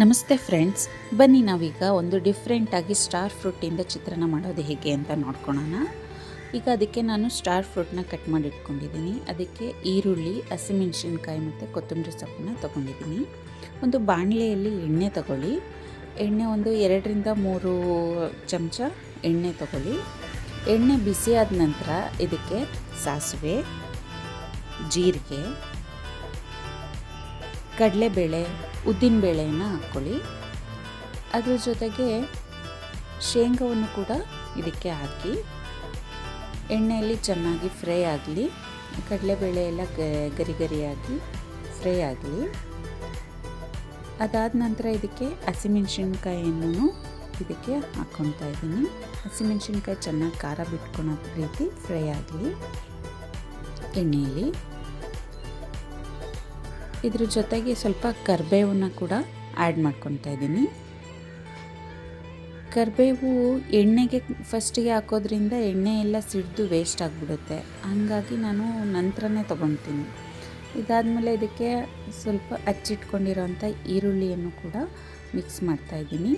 ನಮಸ್ತೆ ಫ್ರೆಂಡ್ಸ್, ಬನ್ನಿ ನಾವೀಗ ಒಂದು ಡಿಫ್ರೆಂಟಾಗಿ ಸ್ಟಾರ್ ಫ್ರೂಟಿಂದ ಚಿತ್ರಾನ್ನ ಮಾಡೋದು ಹೇಗೆ ಅಂತ ನೋಡ್ಕೊಳ್ಳೋಣ. ಈಗ ಅದಕ್ಕೆ ನಾನು ಸ್ಟಾರ್ ಫ್ರೂಟ್ನ ಕಟ್ ಮಾಡಿ ಇಟ್ಕೊಂಡಿದ್ದೀನಿ. ಅದಕ್ಕೆ ಈರುಳ್ಳಿ, ಹಸಿಮೆಣಸಿನ್ಕಾಯಿ ಮತ್ತು ಕೊತ್ತಂಬರಿ ಸೊಪ್ಪನ್ನ ತೊಗೊಂಡಿದ್ದೀನಿ. ಒಂದು ಬಾಣಲೆಯಲ್ಲಿ ಎಣ್ಣೆ ತಗೊಳ್ಳಿ. ಎಣ್ಣೆ ಒಂದು 2ರಿಂದ 3 ಚಮಚ ಎಣ್ಣೆ ತಗೊಳ್ಳಿ. ಎಣ್ಣೆ ಬಿಸಿಯಾದ ನಂತರ ಇದಕ್ಕೆ ಸಾಸಿವೆ, ಜೀರಿಗೆ, ಕಡಲೆಬೇಳೆ, ಉದ್ದಿನಬೇಳೆನ ಹಾಕ್ಕೊಳ್ಳಿ. ಅದ್ರ ಜೊತೆಗೆ ಶೇಂಗಾವನ್ನು ಕೂಡ ಇದಕ್ಕೆ ಹಾಕಿ ಎಣ್ಣೆಯಲ್ಲಿ ಚೆನ್ನಾಗಿ ಫ್ರೈ ಆಗಲಿ. ಕಡಲೆಬೇಳೆ ಎಲ್ಲ ಗರಿ ಗರಿಯಾಗಿ ಫ್ರೈ ಆಗಲಿ. ಅದಾದ ನಂತರ ಇದಕ್ಕೆ ಹಸಿಮೆಣಸಿನ್ಕಾಯಿಯನ್ನು ಇದಕ್ಕೆ ಹಾಕ್ಕೊತಾ ಇದ್ದೀನಿ. ಹಸಿಮೆಣಸಿನ್ಕಾಯಿ ಚೆನ್ನಾಗಿ ಖಾರ ಬಿಟ್ಕೊಳೋ ರೀತಿ ಫ್ರೈ ಆಗಲಿ ಎಣ್ಣೆಯಲ್ಲಿ. ಇದ್ರ ಜೊತೆಗೆ ಸ್ವಲ್ಪ ಕರಿಬೇವನ್ನ ಕೂಡ ಆ್ಯಡ್ ಮಾಡ್ಕೊತಾ ಇದ್ದೀನಿ. ಕರಿಬೇವು ಎಣ್ಣೆಗೆ ಫಸ್ಟಿಗೆ ಹಾಕೋದ್ರಿಂದ ಎಣ್ಣೆ ಎಲ್ಲ ಸಿಡಿದು ವೇಸ್ಟ್ ಆಗಿಬಿಡುತ್ತೆ. ಹಾಗಾಗಿ ನಾನು ನಂತರನೇ ತೊಗೊತೀನಿ. ಇದಾದಮೇಲೆ ಇದಕ್ಕೆ ಸ್ವಲ್ಪ ಹಚ್ಚಿಟ್ಕೊಂಡಿರೋಂಥ ಈರುಳ್ಳಿಯನ್ನು ಕೂಡ ಮಿಕ್ಸ್ ಮಾಡ್ತಾಯಿದ್ದೀನಿ.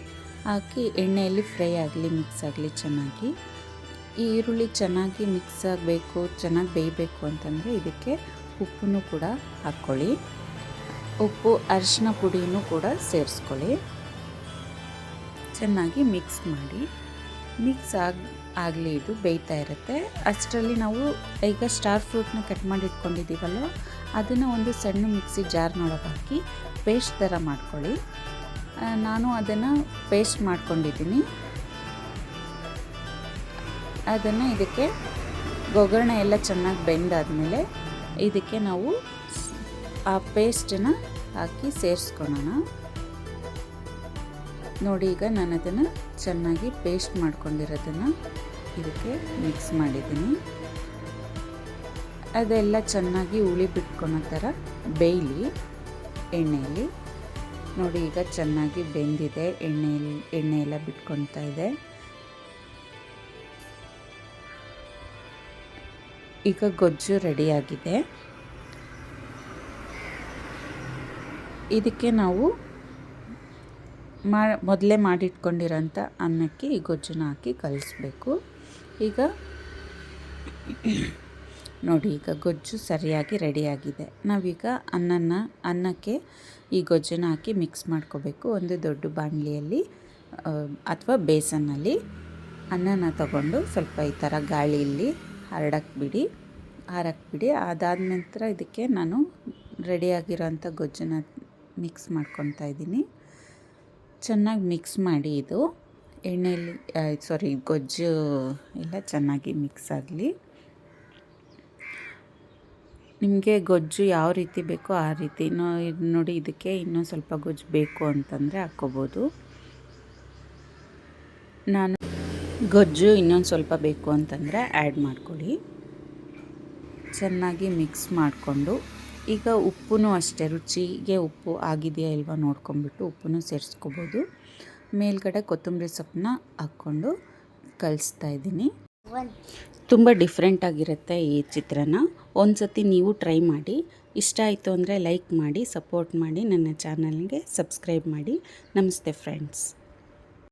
ಹಾಕಿ ಎಣ್ಣೆಯಲ್ಲಿ ಫ್ರೈ ಆಗಲಿ, ಮಿಕ್ಸ್ ಆಗಲಿ ಚೆನ್ನಾಗಿ. ಈ ಈರುಳ್ಳಿ ಚೆನ್ನಾಗಿ ಮಿಕ್ಸ್ ಆಗಬೇಕು, ಚೆನ್ನಾಗಿ ಬೇಯಬೇಕು ಅಂತಂದರೆ ಇದಕ್ಕೆ ಉಪ್ಪನ್ನು ಕೂಡ ಹಾಕ್ಕೊಳ್ಳಿ. ಉಪ್ಪು, ಅರಿಶಿನ ಪುಡಿನೂ ಕೂಡ ಸೇರಿಸ್ಕೊಳ್ಳಿ. ಚೆನ್ನಾಗಿ ಮಿಕ್ಸ್ ಮಾಡಿ. ಮಿಕ್ಸ್ ಆಗಲಿ, ಇದು ಬೇಯ್ತಾ ಇರುತ್ತೆ. ಅಷ್ಟರಲ್ಲಿ ನಾವು ಈಗ ಸ್ಟಾರ್ ಫ್ರೂಟ್ನ ಕಟ್ ಮಾಡಿ ಇಟ್ಕೊಂಡಿದ್ದೀವಲ್ಲ, ಅದನ್ನು ಒಂದು ಸಣ್ಣ ಮಿಕ್ಸಿ ಜಾರ್ನೊಳಗೆ ಹಾಕಿ ಪೇಸ್ಟ್ ಥರ ಮಾಡ್ಕೊಳ್ಳಿ. ನಾನು ಅದನ್ನು ಪೇಸ್ಟ್ ಮಾಡ್ಕೊಂಡಿದ್ದೀನಿ. ಅದನ್ನು ಇದಕ್ಕೆ ಒಗ್ಗರಣೆ ಎಲ್ಲ ಚೆನ್ನಾಗಿ ಬೆಂದಾದಮೇಲೆ ಇದಕ್ಕೆ ನಾವು ಆ ಪೇಸ್ಟನ್ನು ಹಾಕಿ ಸೇರಿಸ್ಕೊಳ್ಳೋಣ. ನೋಡಿ, ಈಗ ನಾನು ಅದನ್ನು ಚೆನ್ನಾಗಿ ಪೇಸ್ಟ್ ಮಾಡ್ಕೊಂಡಿರೋದನ್ನು ಇದಕ್ಕೆ ಮಿಕ್ಸ್ ಮಾಡಿದ್ದೀನಿ. ಅದೆಲ್ಲ ಚೆನ್ನಾಗಿ ಹುಳಿ ಬಿಟ್ಕೊಳೋ ಥರ ಬೇಯಲಿ ಎಣ್ಣೆಯಲ್ಲಿ. ನೋಡಿ, ಈಗ ಚೆನ್ನಾಗಿ ಬೆಂದಿದೆ. ಎಣ್ಣೆ ಎಲ್ಲ ಬಿಟ್ಕೊತಾ ಇದೆ. ಈಗ ಗೊಜ್ಜು ರೆಡಿಯಾಗಿದೆ. ಇದಕ್ಕೆ ನಾವು ಮೊದಲೇ ಮಾಡಿಟ್ಕೊಂಡಿರೋಂಥ ಅನ್ನಕ್ಕೆ ಈ ಗೊಜ್ಜನ್ನ ಹಾಕಿ ಕಲಿಸ್ಬೇಕು. ಈಗ ನೋಡಿ, ಈಗ ಗೊಜ್ಜು ಸರಿಯಾಗಿ ರೆಡಿಯಾಗಿದೆ. ನಾವೀಗ ಅನ್ನಕ್ಕೆ ಈ ಗೊಜ್ಜನ್ನು ಹಾಕಿ ಮಿಕ್ಸ್ ಮಾಡ್ಕೋಬೇಕು. ಒಂದು ದೊಡ್ಡ ಬಾಣಲಿಯಲ್ಲಿ ಅಥವಾ ಬೇಸನ್ನಲ್ಲಿ ಅನ್ನನ ತಗೊಂಡು ಸ್ವಲ್ಪ ಈ ಥರ ಗಾಳಿಯಲ್ಲಿ ಹರಡಕ್ಕೆ ಬಿಡಿ. ಅದಾದ ನಂತರ ಇದಕ್ಕೆ ನಾನು ರೆಡಿಯಾಗಿರೋಂಥ ಗೊಜ್ಜನ್ನು ಮಿಕ್ಸ್ ಮಾಡ್ಕೊತಾ ಇದ್ದೀನಿ. ಚೆನ್ನಾಗಿ ಮಿಕ್ಸ್ ಮಾಡಿ. ಇದು ಗೊಜ್ಜು ಎಲ್ಲ ಚೆನ್ನಾಗಿ ಮಿಕ್ಸ್ ಆಗಲಿ. ನಿಮಗೆ ಗೊಜ್ಜು ಯಾವ ರೀತಿ ಬೇಕೋ ಆ ರೀತಿ ನೋಡಿ. ಇದಕ್ಕೆ ಇನ್ನೂ ಸ್ವಲ್ಪ ಗೊಜ್ಜು ಬೇಕು ಅಂತಂದರೆ ಹಾಕ್ಕೋಬೋದು. ನಾನು ಗೊಜ್ಜು ಇನ್ನೊಂದು ಸ್ವಲ್ಪ ಬೇಕು ಅಂತಂದರೆ ಆ್ಯಡ್ ಮಾಡ್ಕೊಳ್ಳಿ. ಚೆನ್ನಾಗಿ ಮಿಕ್ಸ್ ಮಾಡಿಕೊಂಡು ಈಗ ಉಪ್ಪು ಅಷ್ಟೇ, ರುಚಿಗೆ ಉಪ್ಪು ಆಗಿದೆಯಾ ಇಲ್ವಾ ನೋಡ್ಕೊಂಬಿಟ್ಟು ಉಪ್ಪನ್ನು ಸೇರಿಸ್ಕೋಬೋದು. ಮೇಲ್ಗಡೆ ಕೊತ್ತಂಬರಿ ಸೊಪ್ಪನ್ನ ಹಾಕ್ಕೊಂಡು ಕಲಿಸ್ತಾ ಇದ್ದೀನಿ. ತುಂಬ ಡಿಫ್ರೆಂಟಾಗಿರುತ್ತೆ ಈ ಚಿತ್ರಾನ್ನ. ಒಂದು ಸತಿ ನೀವು ಟ್ರೈ ಮಾಡಿ. ಇಷ್ಟ ಆಯಿತು ಅಂದರೆ ಲೈಕ್ ಮಾಡಿ, ಸಪೋರ್ಟ್ ಮಾಡಿ, ನನ್ನ ಚಾನಲ್ಗೆ ಸಬ್ಸ್ಕ್ರೈಬ್ ಮಾಡಿ. ನಮಸ್ತೆ ಫ್ರೆಂಡ್ಸ್.